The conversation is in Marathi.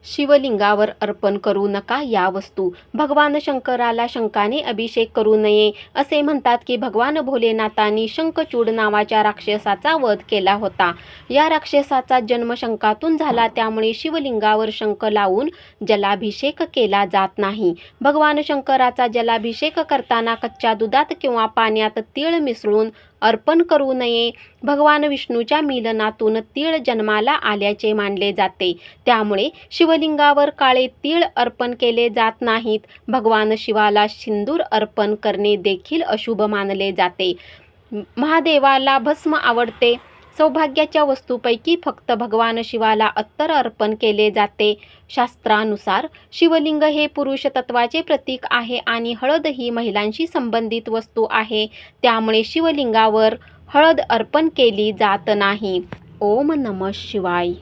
शिवलिंगावर अर्पण करू नका या वस्तू. भगवान शंकराला शंखाने अभिषेक करू नये असे म्हणतात की भगवान भोलेनाथांनी शंखचूड नावाच्या राक्षसाचा वध केला होता. या राक्षसाचा जन्म शंखातून झाला, त्यामुळे शिवलिंगावर शंख लावून जलाभिषेक केला जात नाही. भगवान शंकराचा जलाभिषेक करताना कच्च्या दुधात किंवा पाण्यात तीळ मिसळून अर्पण करू नये. भगवान विष्णूच्या मिलनातून तीळ जन्माला आल्याचे मानले जाते, त्यामुळे शिवलिंगावर काळे तीळ अर्पण केले जात नाहीत. भगवान शिवाला सिंदूर अर्पण करणे देखील अशुभ मानले जाते. महादेवाला भस्म आवडते. सौभाग्याच्या वस्तूपैकी फक्त भगवान शिवाला अत्तर अर्पण केले जाते. शास्त्रानुसार शिवलिंग हे पुरुष तत्वाचे प्रतीक आहे आणि हळद ही महिलांशी संबंधित वस्तू आहे, त्यामुळे शिवलिंगावर हळद अर्पण केली जात नाही. ओम नमः शिवाय.